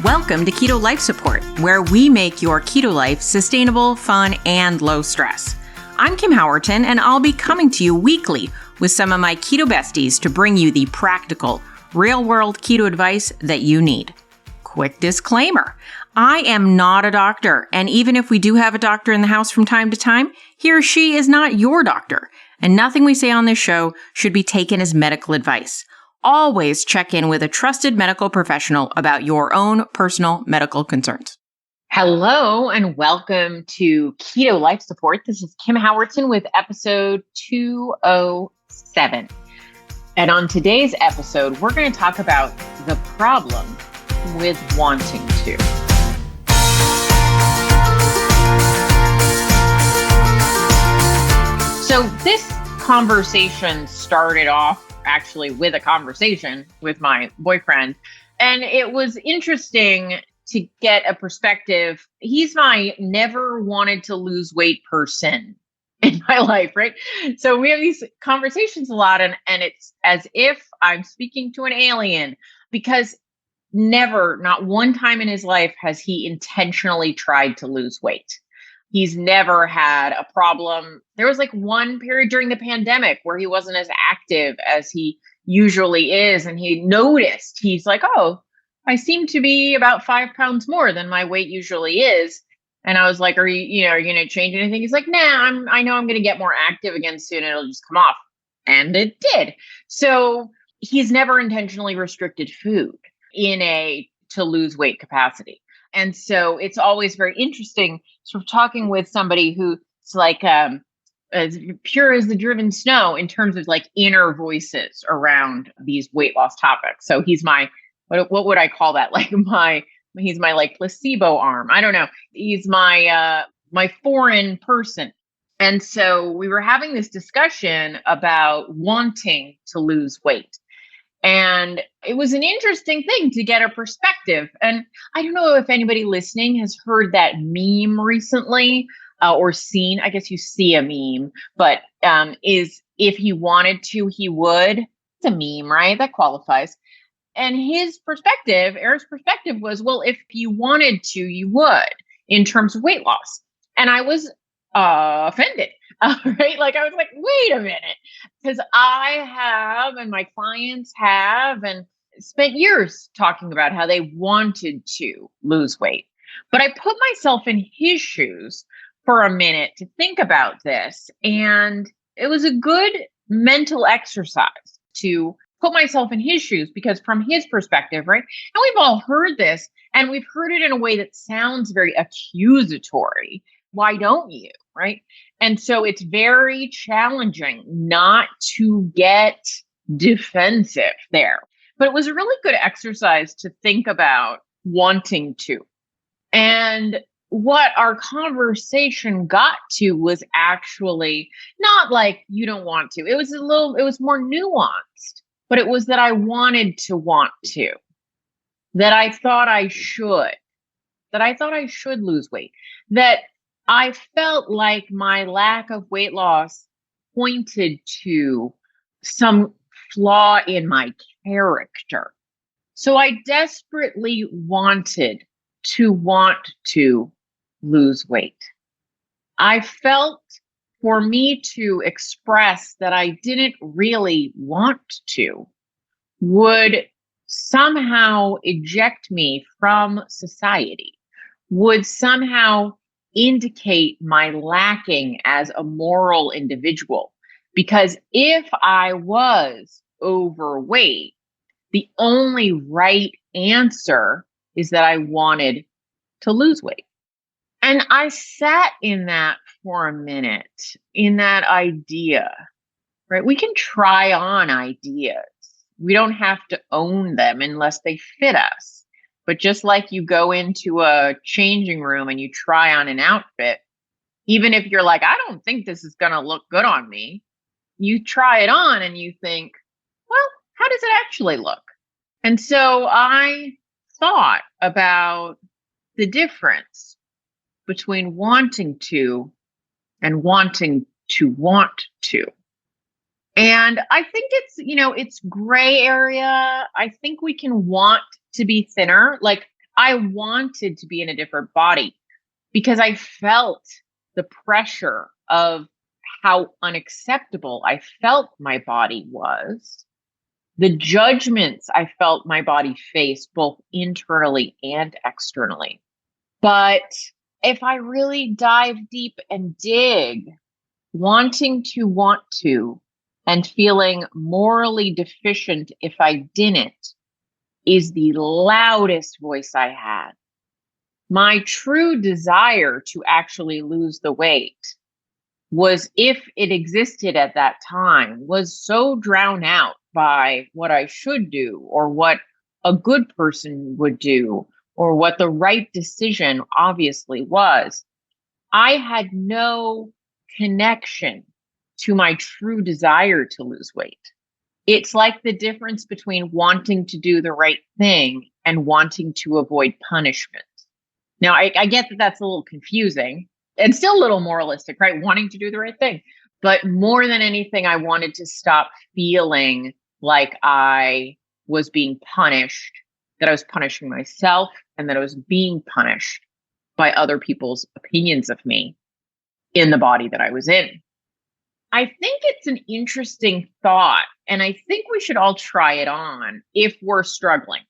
Welcome to Keto Life Support, where we make your keto life sustainable, fun, and low stress. I'm Kim Howerton, and I'll be coming to you weekly with some of my keto besties to bring you the practical, real-world keto advice that you need. Quick disclaimer, I am not a doctor, and even if we do have a doctor in the house from time to time, he or she is not your doctor, and nothing we say on this show should be taken as medical advice. Always check in with a trusted medical professional about your own personal medical concerns. Hello and welcome to Keto Life Support. This is Kim Howerton with episode 207. And on today's episode, we're going to talk about the problem with wanting to. So this conversation started off actually with a conversation with my boyfriend. And it was interesting to get a perspective. He's my never wanted to lose weight person in my life, right? So we have these conversations a lot, and it's as if I'm speaking to an alien, because never, not one time in his life has he intentionally tried to lose weight. He's never had a problem. There was like one period during the pandemic where he wasn't as active as he usually is. And he noticed, he's like, oh, I seem to be about 5 pounds more than my weight usually is. And I was like, are you going to change anything? He's like, nah, I know I'm going to get more active again soon. It'll just come off. And it did. So he's never intentionally restricted food to lose weight capacity. And so it's always very interesting sort of talking with somebody who's like as pure as the driven snow in terms of like inner voices around these weight loss topics. So he's my, what would I call that? He's my like placebo arm. I don't know. He's my foreign person. And so we were having this discussion about wanting to lose weight. And it was an interesting thing to get a perspective. And I don't know if anybody listening has heard that meme recently or seen, I guess you see a meme, but is if he wanted to, he would. It's a meme, right? That qualifies. And his perspective, Eric's perspective was, well, if you wanted to, you would in terms of weight loss. And I was offended, right? Like I was like, wait a minute, because I have, and my clients have, and spent years talking about how they wanted to lose weight. But I put myself in his shoes for a minute to think about this. And it was a good mental exercise to put myself in his shoes, because from his perspective, right? And we've all heard this, and we've heard it in a way that sounds very accusatory. Why don't you? Right. And so it's very challenging not to get defensive there. But it was a really good exercise to think about wanting to. And what our conversation got to was actually not like you don't want to. It was more nuanced, but it was that I wanted to want to, that I thought I should lose weight, that I felt like my lack of weight loss pointed to some flaw in my character. So I desperately wanted to lose weight. I felt for me to express that I didn't really want to would somehow eject me from society, would somehow indicate my lacking as a moral individual. Because if I was overweight, the only right answer is that I wanted to lose weight. And I sat in that for a minute, in that idea, right? We can try on ideas. We don't have to own them unless they fit us. But just like you go into a changing room and you try on an outfit, even if you're like, I don't think this is going to look good on me, you try it on and you think, well, how does it actually look? And so I thought about the difference between wanting to and wanting to want to. And I think it's gray area. I think we can want to be thinner. Like I wanted to be in a different body because I felt the pressure of how unacceptable I felt my body was, the judgments I felt my body faced both internally and externally. But if I really dive deep and dig, wanting to want to and feeling morally deficient if I didn't is the loudest voice I had. My true desire to actually lose the weight was, if it existed at that time, was so drowned out by what I should do or what a good person would do or what the right decision obviously was. I had no connection to my true desire to lose weight. It's like the difference between wanting to do the right thing and wanting to avoid punishment. Now, I get that that's a little confusing and still a little moralistic, right? Wanting to do the right thing. But more than anything, I wanted to stop feeling like I was being punished, that I was punishing myself, and that I was being punished by other people's opinions of me in the body that I was in. I think it's an interesting thought, and I think we should all try it on if we're struggling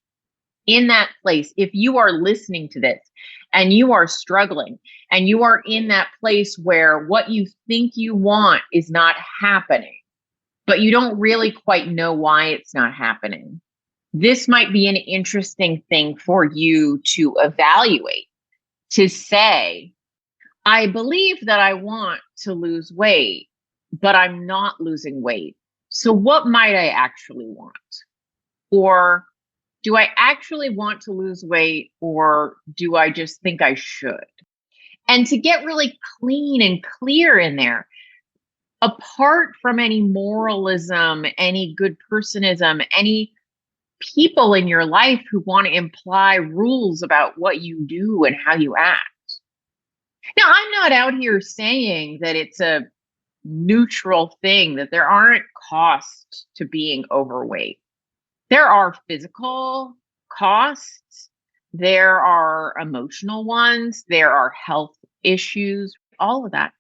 in that place. If you are listening to this and you are struggling and you are in that place where what you think you want is not happening, but you don't really quite know why it's not happening, this might be an interesting thing for you to evaluate, to say, I believe that I want to lose weight, but I'm not losing weight. So what might I actually want? Or do I actually want to lose weight, or do I just think I should? And to get really clean and clear in there, apart from any moralism, any good personism, any people in your life who want to imply rules about what you do and how you act. Now, I'm not out here saying that it's a neutral thing, that there aren't costs to being overweight. There are physical costs, there are emotional ones, there are health issues, all of that.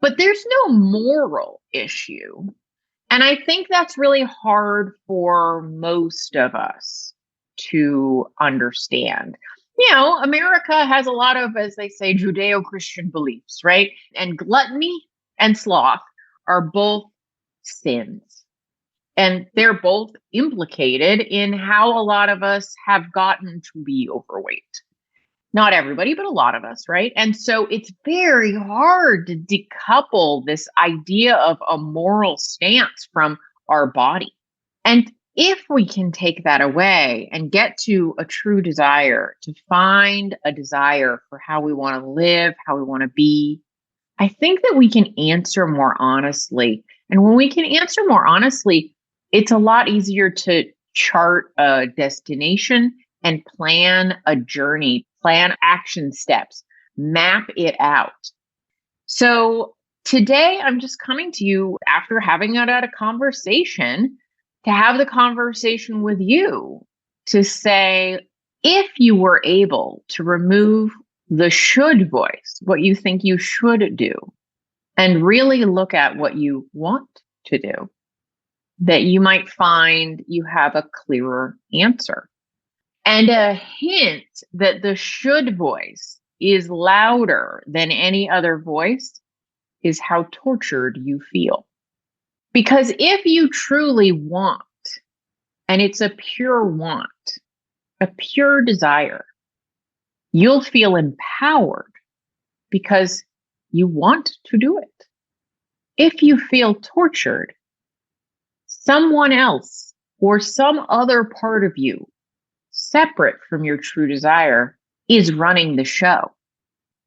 But there's no moral issue. And I think that's really hard for most of us to understand. You know, America has a lot of, as they say, Judeo-Christian beliefs, right? And gluttony and sloth are both sins. And they're both implicated in how a lot of us have gotten to be overweight. Not everybody, but a lot of us, right? And so it's very hard to decouple this idea of a moral stance from our body. And if we can take that away and get to a true desire, to find a desire for how we want to live, how we want to be, I think that we can answer more honestly. And when we can answer more honestly, it's a lot easier to chart a destination and plan a journey, plan action steps, map it out. So today I'm just coming to you after having had a conversation, to have the conversation with you, to say, if you were able to remove the should voice, what you think you should do, and really look at what you want to do, that you might find you have a clearer answer. And a hint that the should voice is louder than any other voice is how tortured you feel. Because if you truly want, and it's a pure want, a pure desire, you'll feel empowered because you want to do it. If you feel tortured, someone else or some other part of you, separate from your true desire, is running the show.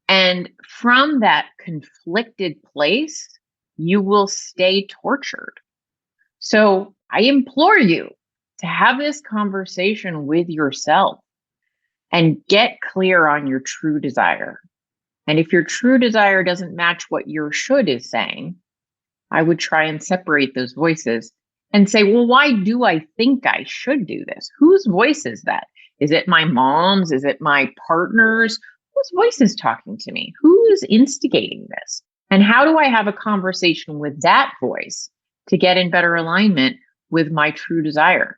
And from that conflicted place, you will stay tortured. So I implore you to have this conversation with yourself and get clear on your true desire. And if your true desire doesn't match what your should is saying, I would try and separate those voices and say, well, why do I think I should do this? Whose voice is that? Is it my mom's? Is it my partner's? Whose voice is talking to me? Who is instigating this? And how do I have a conversation with that voice to get in better alignment with my true desire?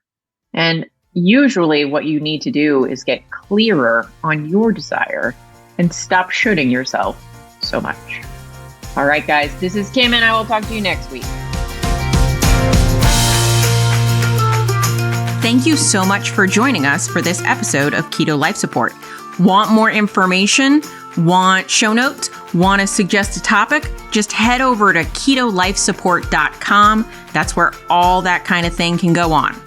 And usually what you need to do is get clearer on your desire and stop shooting yourself so much. All right, guys, this is Kim, and I will talk to you next week. Thank you so much for joining us for this episode of Keto Life Support. Want more information? Want show notes? Want to suggest a topic? Just head over to ketolifesupport.com. That's where all that kind of thing can go on.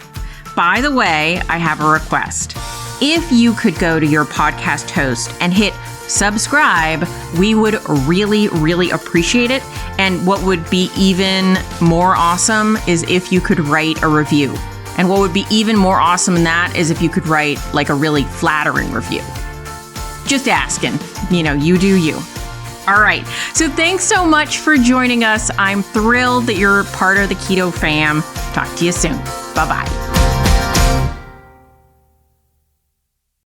By the way, I have a request. If you could go to your podcast host and hit subscribe, we would really, really appreciate it. And what would be even more awesome is if you could write a review. And what would be even more awesome than that is if you could write like a really flattering review. Just asking, you do you. All right. So thanks so much for joining us. I'm thrilled that you're part of the Keto fam. Talk to you soon. Bye-bye.